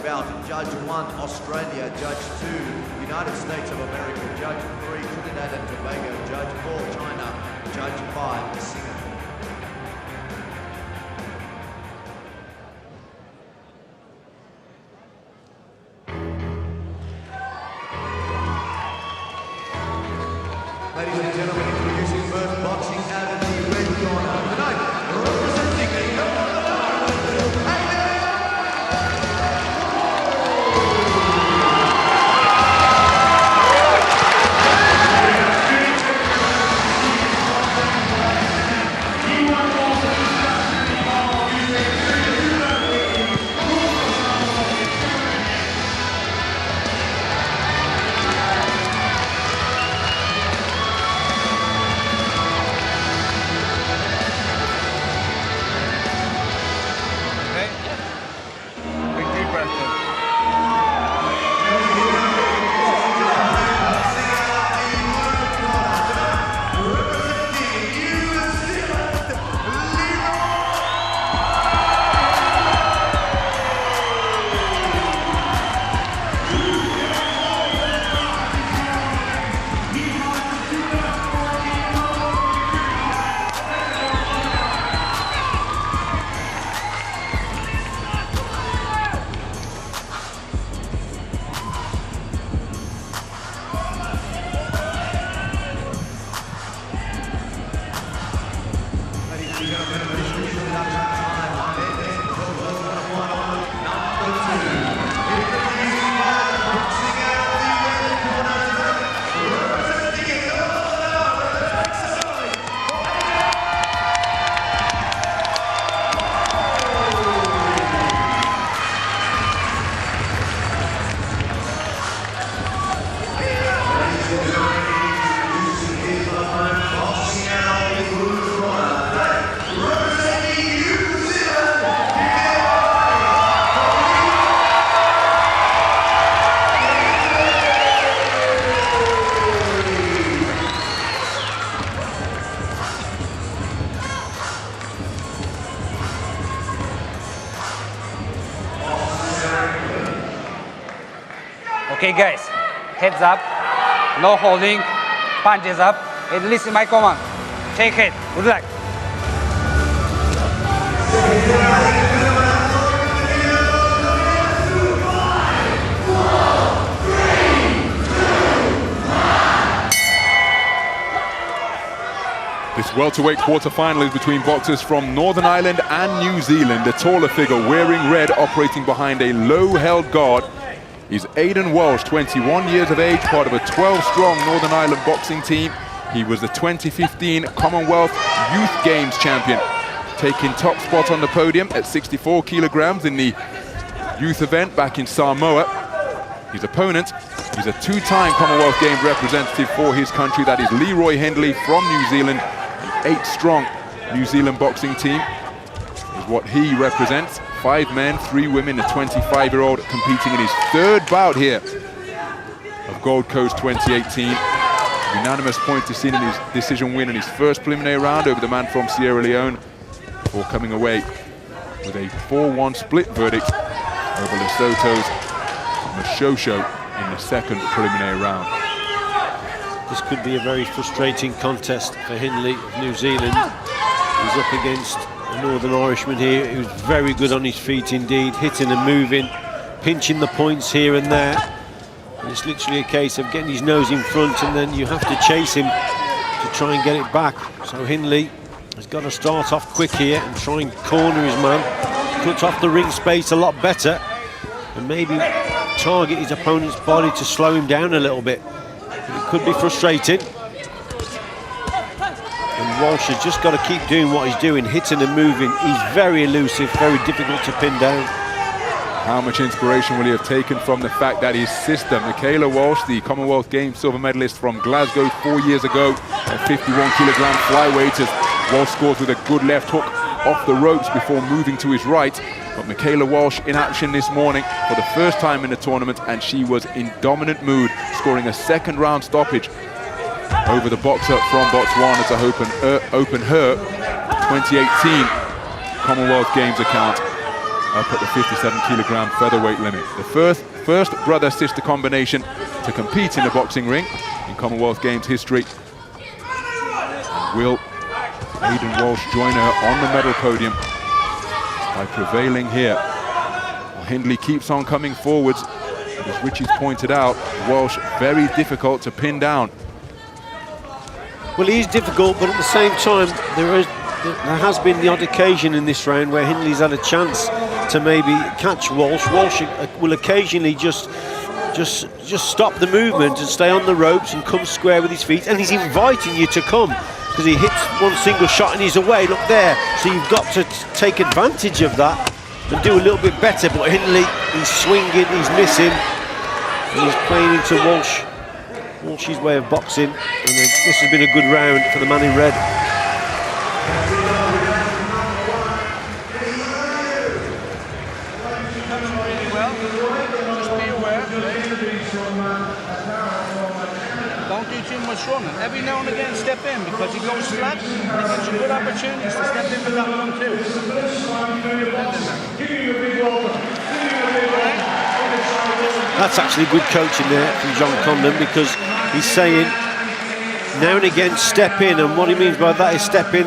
bout. Judge 1, Australia. Judge 2, United States of America. Judge 3, Trinidad and Tobago. Judge 4, China. Judge 5, Singapore. Ladies and gentlemen, introducing first boxing out of the red corner. Tonight, representing the Commonwealth, Aidan! Okay guys, heads up, no holding, punches up, and listen my command. Take it, good luck. This welterweight quarter-final is between boxers from Northern Ireland and New Zealand. The taller figure wearing red, operating behind a low-held guard, is Aidan Walsh, 21 years of age, part of a 12-strong Northern Ireland boxing team. He was the 2015 Commonwealth Youth Games champion, taking top spot on the podium at 64 kilograms in the youth event back in Samoa. His opponent is a two-time Commonwealth Games representative for his country. That is Leroy Hindley from New Zealand. The 8-strong New Zealand boxing team is what he represents. 5 men, 3 women, a 25-year-old competing in his third bout here of Gold Coast 2018. Unanimous point decision win in his first preliminary round over the man from Sierra Leone, before coming away with a 4-1 split verdict over Lesotho's Mashosho in the second preliminary round. This could be a very frustrating contest for Hindley of New Zealand. He's up against a Northern Irishman here who's very good on his feet indeed, hitting and moving, pinching the points here and there. And it's literally a case of getting his nose in front, and then you have to chase him to try and get it back. So Hindley has got to start off quick here and try and corner his man, cut off the ring space a lot better, and maybe target his opponent's body to slow him down a little bit. But it could be frustrating. And Walsh has just got to keep doing what he's doing, hitting and moving. He's very elusive, very difficult to pin down. How much inspiration will he have taken from the fact that his sister, Michaela Walsh, the Commonwealth Games silver medalist from Glasgow 4 years ago, at 51-kilogram flyweight, as Walsh scores with a good left hook off the ropes before moving to his right. But Michaela Walsh in action this morning for the first time in the tournament, and she was in dominant mood, scoring a second-round stoppage over the boxer from Botswana to open her 2018 Commonwealth Games account up at the 57-kilogram featherweight limit. The first brother-sister combination to compete in the boxing ring in Commonwealth Games history. Will Aidan Walsh join her on the medal podium by prevailing here? Well, Hindley keeps on coming forwards. As Richie's pointed out, Walsh very difficult to pin down. Well, he's difficult, but at the same time, there has been the odd occasion in this round where Hindley's had a chance to maybe catch Walsh. Walsh will occasionally just stop the movement and stay on the ropes and come square with his feet, and he's inviting you to come because he hits one single shot and he's away. Look there. So you've got to take advantage of that and do a little bit better. But Hindley, he's swinging, he's missing, and he's playing into Walsh's way of boxing. And this has been a good round for the man in red. Don't do too much running. Every now and again step in because he goes flat and he gives you good opportunities to step in with that one too. That's actually good coaching there from John Condon, because he's saying now and again step in, and what he means by that is step in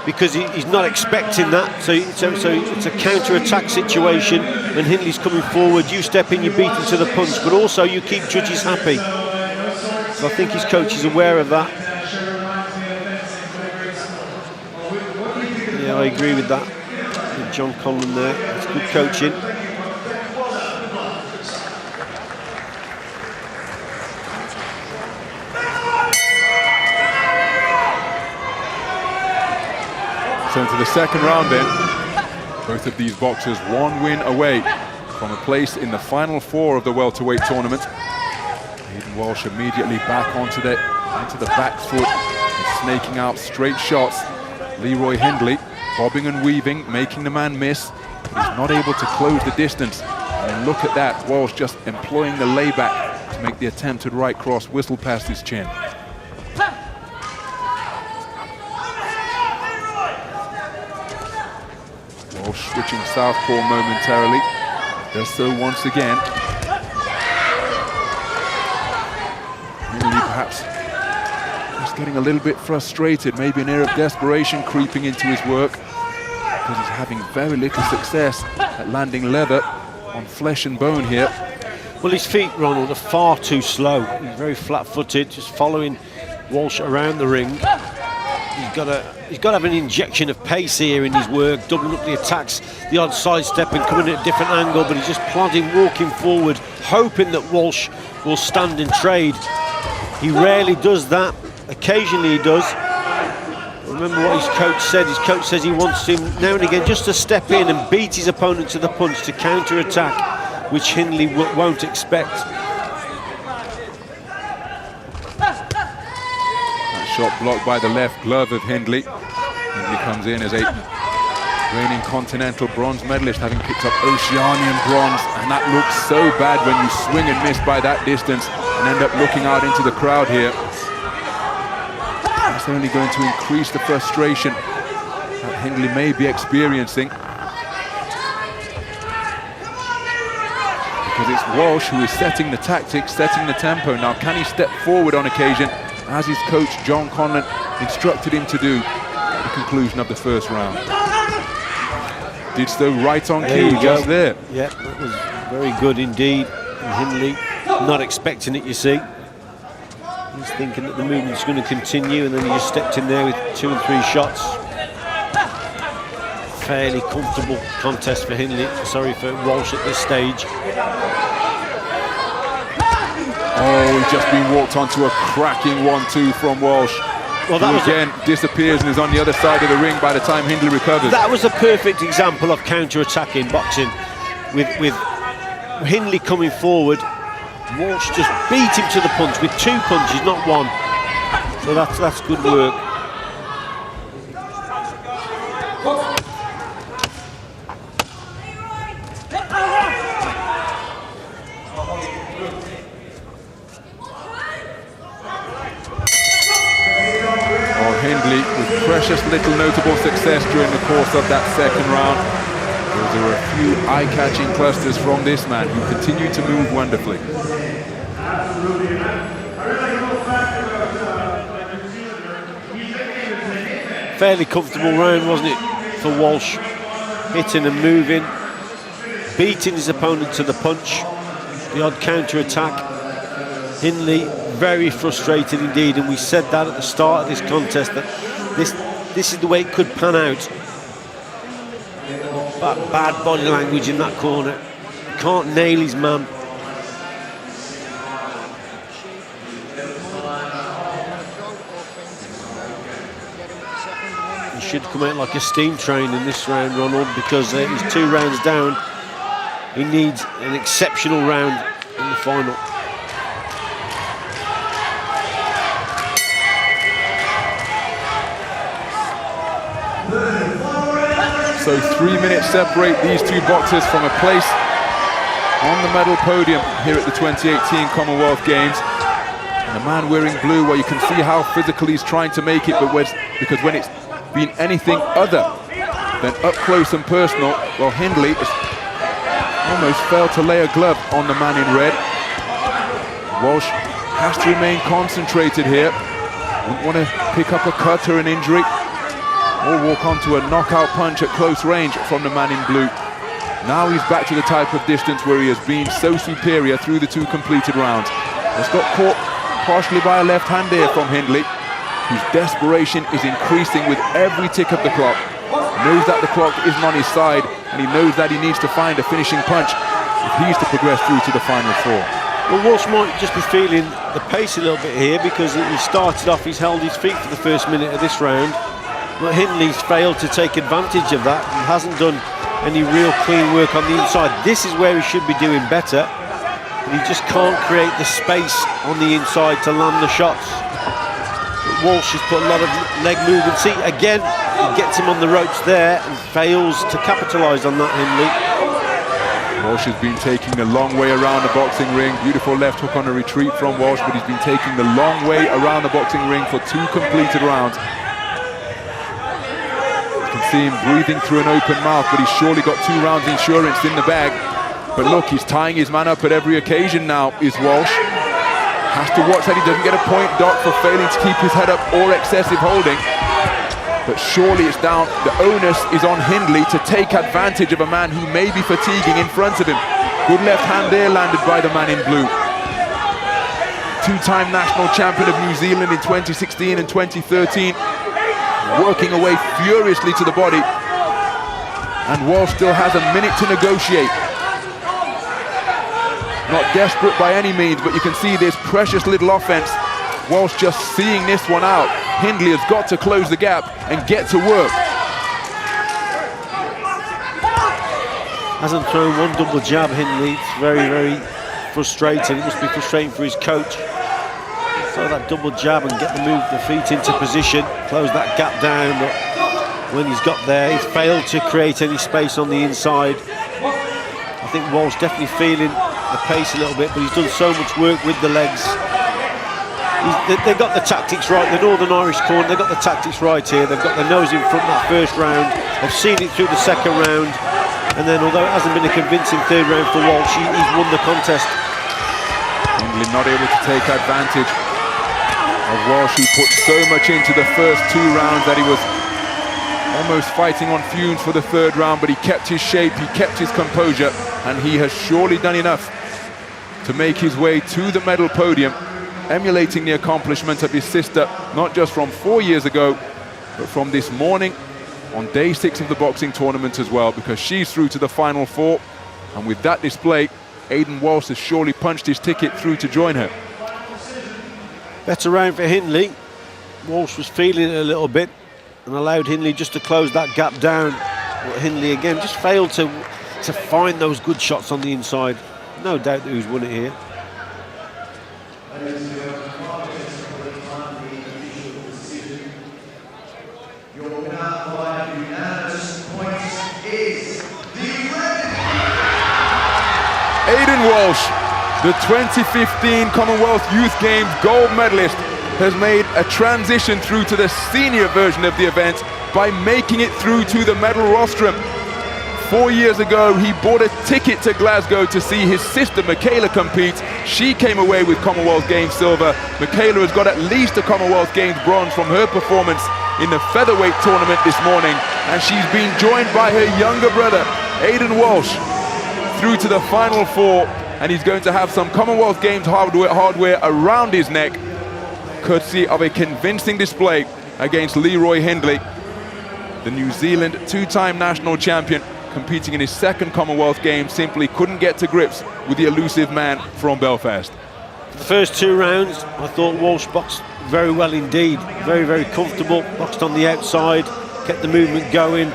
because he's not expecting that. So it's a counter-attack situation. When Hindley's coming forward, you step in, you beat him to the punch, but also you keep judges happy. So I think his coach is aware of that. Yeah, I agree with that. With John Conlon there, it's good coaching. So into the second round then, both of these boxers one win away from a place in the final four of the welterweight tournament. Aidan Walsh immediately back onto the back foot and snaking out straight shots. Leroy Hindley bobbing and weaving, making the man miss. He's not able to close the distance. And look at that, Walsh just employing the layback to make the attempted right cross whistle past his chin. Walsh switching southpaw momentarily. Does so once again. Hindley perhaps just getting a little bit frustrated, maybe an air of desperation creeping into his work, because he's having very little success at landing leather on flesh and bone here. Well, his feet, Ronald, are far too slow. He's very flat-footed, just following Walsh around the ring. He's got to have an injection of pace here in his work, doubling up the attacks, the odd sidestep and coming at a different angle, but he's just plodding, walking forward, hoping that Walsh will stand and trade. He rarely does that. Occasionally he does. Remember what his coach said. His coach says he wants him now and again just to step in and beat his opponent to the punch to counter-attack, which Hindley won't expect. Shot blocked by the left glove of Hindley. Hindley comes in as a reigning continental bronze medalist, having picked up Oceanian bronze, and that looks so bad when you swing and miss by that distance and end up looking out into the crowd here. That's only going to increase the frustration that Hindley may be experiencing, because it's Walsh who is setting the tactics, setting the tempo. Now, can he step forward on occasion, as his coach John Conlon instructed him to do at the conclusion of the first round? Did so right on cue, just there. Yeah, that was very good indeed. And Hindley not expecting it, you see. He's thinking that the movement's going to continue, and then he just stepped in there with 2 and 3 shots. Fairly comfortable contest for Hindley. Sorry for Walsh at this stage. Oh, he's just been walked onto a cracking 1-2 from Walsh. Well, that again disappears and is on the other side of the ring by the time Hindley recovers. That was a perfect example of counter-attack in boxing. With Hindley coming forward, Walsh just beat him to the punch with 2 punches, not 1. So that's good work. Hindley with precious little notable success during the course of that second round. Those are a few eye-catching clusters from this man who continued to move wonderfully. Fairly comfortable round, wasn't it, for Walsh? Hitting and moving, beating his opponent to the punch, the odd counter-attack. Hindley very frustrated indeed, and we said that at the start of this contest, that this is the way it could pan out. Bad body language in that corner. Can't nail his man. He should come out like a steam train in this round, Ronald, because he's 2 rounds down. He needs an exceptional round in the final. So 3 minutes separate these two boxers from a place on the medal podium here at the 2018 Commonwealth Games. And the man wearing blue, well, you can see how physical he's trying to make it, but because when it's been anything other than up close and personal, well, Hindley has almost failed to lay a glove on the man in red. Walsh has to remain concentrated here. Wouldn't want to pick up a cut or an injury, or walk onto a knockout punch at close range from the man in blue. Now he's back to the type of distance where he has been so superior through the 2 completed rounds. He's got caught partially by a left hand here from Hindley, whose desperation is increasing with every tick of the clock. He knows that the clock isn't on his side, and he knows that he needs to find a finishing punch if he's to progress through to the final 4. Well, Walsh might just be feeling the pace a little bit here, because he started off, he's held his feet for the first minute of this round. But Hindley's failed to take advantage of that and hasn't done any real clean work on the inside. This is where he should be doing better, but he just can't create the space on the inside to land the shots. But Walsh has put a lot of leg movement. See, again, he gets him on the ropes there and fails to capitalise on that, Hindley. Walsh has been taking the long way around the boxing ring. Beautiful left hook on a retreat from Walsh, but he's been taking the long way around the boxing ring for 2 completed rounds. See him breathing through an open mouth, but he's surely got 2 rounds insurance in the bag. But look, he's tying his man up at every occasion now, is Walsh. Has to watch that he doesn't get a point dock for failing to keep his head up or excessive holding. But surely it's down, the onus is on Hindley to take advantage of a man who may be fatiguing in front of him. Good left hand there landed by the man in blue. 2-time national champion of New Zealand in 2016 and 2013. Working away furiously to the body, and Walsh still has a minute to negotiate. Not desperate by any means, but you can see this precious little offense. Walsh just seeing this one out. Hindley has got to close the gap and get to work. Hasn't thrown one double jab, Hindley. It's very, very frustrating. It must be frustrating for his coach. Throw that double jab and get the feet into position, close that gap down, but when he's got there, he's failed to create any space on the inside. I think Walsh definitely feeling the pace a little bit, but he's done so much work with the legs. They've got the tactics right, the Northern Irish corner, they've got the tactics right here. They've got their nose in front that first round, they've seen it through the second round, and then although it hasn't been a convincing 3rd round for Walsh, he's won the contest. Hindley not able to take advantage of Walsh, who put so much into the first 2 rounds that he was almost fighting on fumes for the 3rd round, but he kept his shape, he kept his composure, and he has surely done enough to make his way to the medal podium, emulating the accomplishment of his sister, not just from 4 years ago, but from this morning on day 6 of the boxing tournament as well, because she's through to the final 4, and with that display, Aidan Walsh has surely punched his ticket through to join her. Better round for Hindley. Walsh was feeling it a little bit and allowed Hindley just to close that gap down. But Hindley again just failed to find those good shots on the inside. No doubt that he's won it here. Aidan Walsh, the 2015 Commonwealth Youth Games gold medalist, has made a transition through to the senior version of the event by making it through to the medal rostrum. 4 years ago, he bought a ticket to Glasgow to see his sister Michaela compete. She came away with Commonwealth Games silver. Michaela has got at least a Commonwealth Games bronze from her performance in the featherweight tournament this morning, and she's been joined by her younger brother, Aidan Walsh, through to the final 4, and he's going to have some Commonwealth Games hardware around his neck, courtesy of a convincing display against Leroy Hindley, the New Zealand two-time national champion, competing in his second Commonwealth Games, simply couldn't get to grips with the elusive man from Belfast. The first 2 rounds, I thought Walsh boxed very well indeed. Very, very comfortable. Boxed on the outside, kept the movement going,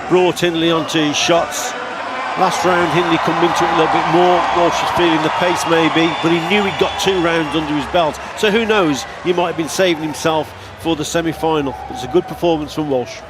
brought Hindley onto his shots. Last round, Hindley come into it a little bit more. Walsh was feeling the pace maybe, but he knew he'd got 2 rounds under his belt. So who knows, he might have been saving himself for the semi-final. It's a good performance from Walsh.